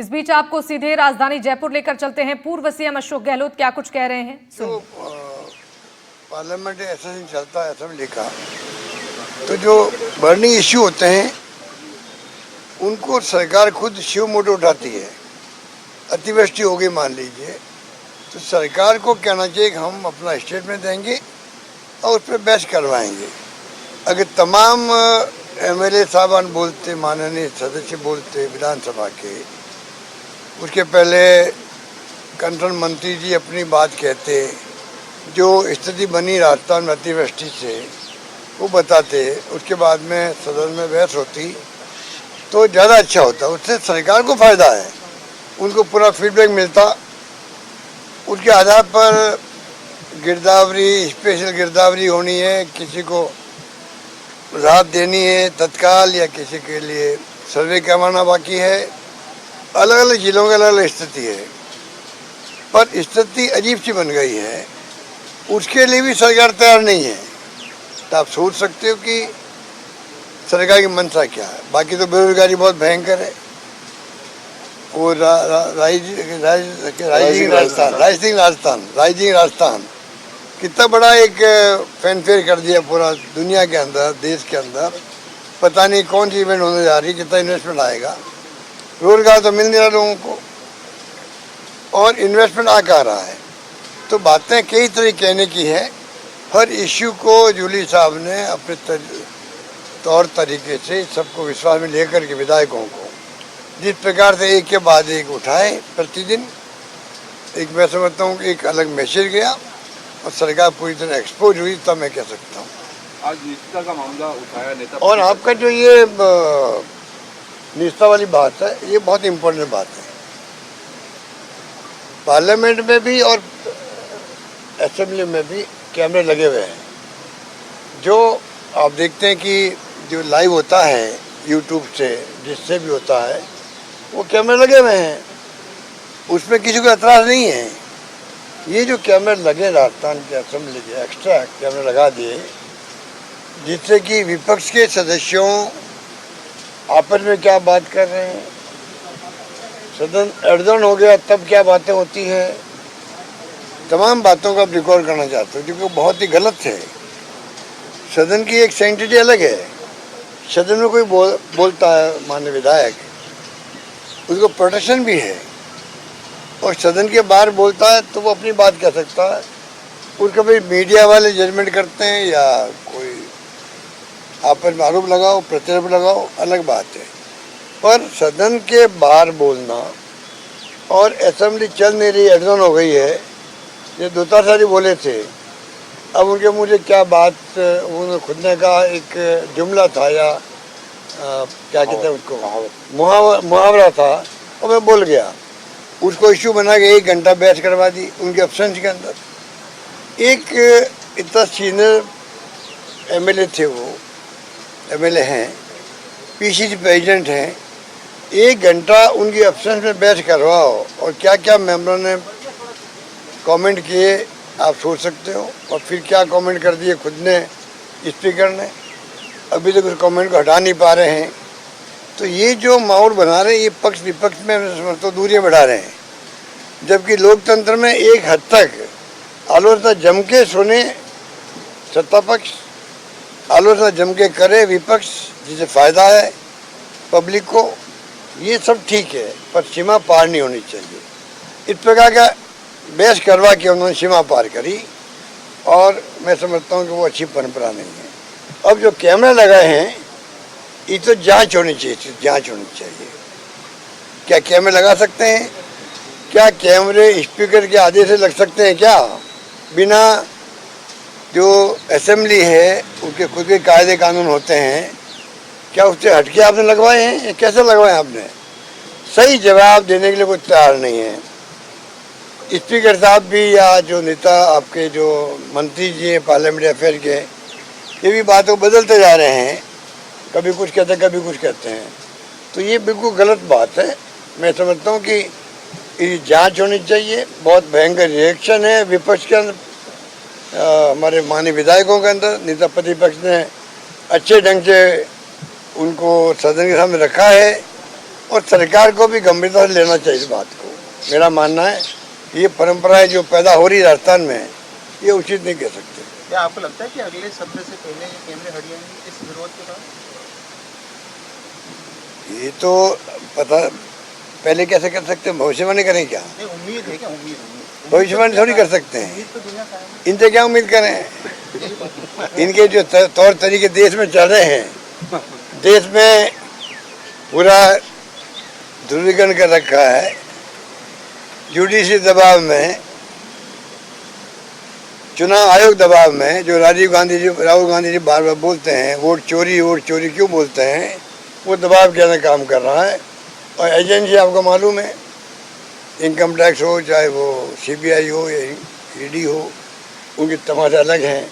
इस बीच आपको सीधे राजधानी जयपुर लेकर चलते हैं। पूर्व सीएम अशोक गहलोत क्या कुछ कह रहे हैं, तो पार्लियामेंट ऐसा ही चलता है असेंबली का, तो जो बर्निंग इश्यू होते हैं उनको सरकार खुद शिव मोटो उठाती है। अतिवृष्टि हो गई मान लीजिए, तो सरकार को कहना चाहिए कि हम अपना स्टेटमेंट देंगे और उस पर बहस करवाएंगे। अगर तमाम एमएलए साहबान बोलते, माननीय सदस्य बोलते विधानसभा के, उसके पहले कंसर्न मंत्री जी अपनी बात कहते, जो स्थिति बनी राजस्थान में अतिवृष्टि से वो बताते, उसके बाद में सदन में बहस होती तो ज़्यादा अच्छा होता। उससे सरकार को फ़ायदा है, उनको पूरा फीडबैक मिलता। उसके आधार पर गिरदावरी, स्पेशल गिरदावरी होनी है, किसी को राहत देनी है तत्काल, या किसी के लिए सर्वे करवाना बाकी है। अलग अलग जिलों की अलग अलग स्थिति है, पर स्थिति अजीब सी बन गई है, उसके लिए भी सरकार तैयार नहीं है। तो आप सोच सकते हो कि सरकार की मंशा क्या है। बाकी तो बेरोजगारी बहुत भयंकर है, वो राइजिंग राजस्थान कितना बड़ा एक फैनफेयर कर दिया पूरा दुनिया के अंदर, देश के अंदर। पता नहीं कौन सी इवेंट होने जा रही, कितना इन्वेस्टमेंट आएगा। रोजगार तो मिल नहीं रहा लोगों को, और इन्वेस्टमेंट आ कहाँ रहा है। तो बातें कई तरह कहने की है। हर इश्यू को जूली साहब ने अपने तौर तरीके से सबको विश्वास में लेकर के विधायकों को जिस प्रकार से एक के बाद एक उठाए प्रतिदिन, एक मैं समझता हूँ कि एक अलग मैसेज गया और सरकार पूरी तरह एक्सपोज हुई, तब मैं कह सकता हूँ। आज निष्ठा का मामला उठाया नेता, और आपका जो ये निष्ठा वाली बात है, ये बहुत इम्पोर्टेंट बात है। पार्लियामेंट में भी और असेंबली में भी कैमरे लगे हुए हैं। जो आप देखते हैं कि जो लाइव होता है यूट्यूब से, जिससे भी होता है, वो कैमरे लगे हुए हैं, उसमें किसी को एतराज़ नहीं है। ये जो कैमरे लगे राजस्थान के असेंबली के, एक्स्ट्रा कैमरे लगा दिए, जिससे कि विपक्ष के सदस्यों आपस में क्या बात कर रहे हैं, सदन एडजर्न हो गया तब क्या बातें होती है, तमाम बातों को आप रिकॉर्ड करना चाहते हो, जो बहुत ही गलत है। सदन की एक सेंटिटी अलग है। सदन में कोई बोलता है माननीय विधायक, उसको प्रोटेक्शन भी है, और सदन के बाहर बोलता है तो वो अपनी बात कह सकता है। उसका भाई मीडिया वाले जजमेंट करते हैं या कोई आपस में आरोप लगाओ, प्रत्यारोप लगाओ, अलग बात है। पर सदन के बाहर बोलना, और असेंबली चल नहीं रही, एडजर्न हो गई है, ये दो चार सारी बोले थे। अब उनके मुझे क्या बात, उन्होंने खुद ने कहा एक जुमला था या क्या कहते हैं उसको, मुहावरा था, और मैं बोल गया। उसको इश्यू बना के 1 घंटा बहस करवा दी उनके एब्सेंस के अंदर। एक इतना सीनियर एमएलए थे, वो एमएलए हैं, पीसीसी प्रेसिडेंट हैं, 1 घंटा उनकी एब्सेंस में बहस करवाओ, और क्या क्या मेंबरों ने कमेंट किए आप सोच सकते हो। और फिर क्या कमेंट कर दिए खुद ने, स्पीकर ने, अभी तक उस कमेंट को हटा नहीं पा रहे हैं। तो ये जो माहौल बना रहे हैं, ये पक्ष विपक्ष में तो दूरियां बढ़ा रहे हैं। जबकि लोकतंत्र में एक हद तक आलोचना जम के सुने सत्ता पक्ष, आलोचना जम के करे विपक्ष, जिसे फायदा है पब्लिक को, ये सब ठीक है, पर सीमा पार नहीं होनी चाहिए। इस प्रकार का बहस करवा के उन्होंने सीमा पार करी, और मैं समझता हूँ कि वो अच्छी परंपरा नहीं है। अब जो कैमरे लगाए हैं, ये तो जांच होनी चाहिए, जांच होनी चाहिए। क्या कैमरे लगा सकते हैं? क्या कैमरे स्पीकर के आदेश से लग सकते हैं क्या? बिना जो असेंबली है उनके खुद के कायदे कानून होते हैं, क्या उससे हटके आपने लगवाए हैं या कैसे लगवाए आपने? सही जवाब देने के लिए कोई तैयार नहीं है। स्पीकर साहब भी या जो नेता आपके जो मंत्री जी हैं पार्लियामेंट्री अफेयर के, ये भी बातों को बदलते जा रहे हैं, कभी कुछ कहते हैं कभी कुछ कहते हैं। तो ये बिल्कुल गलत बात है। मैं समझता हूँ कि जांच होनी चाहिए। बहुत भयंकर रिएक्शन है विपक्ष के अंदर, हमारे माननीय विधायकों के अंदर। नेता प्रतिपक्ष ने अच्छे ढंग से उनको सदन के सामने रखा है, और सरकार को भी गंभीरता से लेना चाहिए इस बात को। मेरा मानना है कि ये परंपराएं जो पैदा हो रही है राजस्थान में, ये उचित नहीं कह सकते। क्या आपको लगता है कि अगले सत्र से पहले ये कैमरे हट जाएंगे इस विरोध के बाद? ये तो पता पहले कैसे कर सकते हैं, भविष्यवाणी करें क्या? नहीं, उम्मीद है क्या? उम्मीद भविष्यवाणी थोड़ी कर सकते हैं, उम्मीद तो दुनिया का है। इनसे क्या उम्मीद करें? इनके जो तौर तरीके देश में चल रहे हैं, देश में पूरा ध्रुवीकरण कर रखा है, जुडिशरी दबाव में, चुनाव आयोग दबाव में, जो राहुल गांधी जी बार बार बोलते हैं वोट चोरी क्यों बोलते हैं, वो दबाव के अंदर काम कर रहा है। और एजेंसी आपको मालूम है, इनकम टैक्स हो चाहे वो CBI हो या ED हो, उनके तमाशे अलग हैं।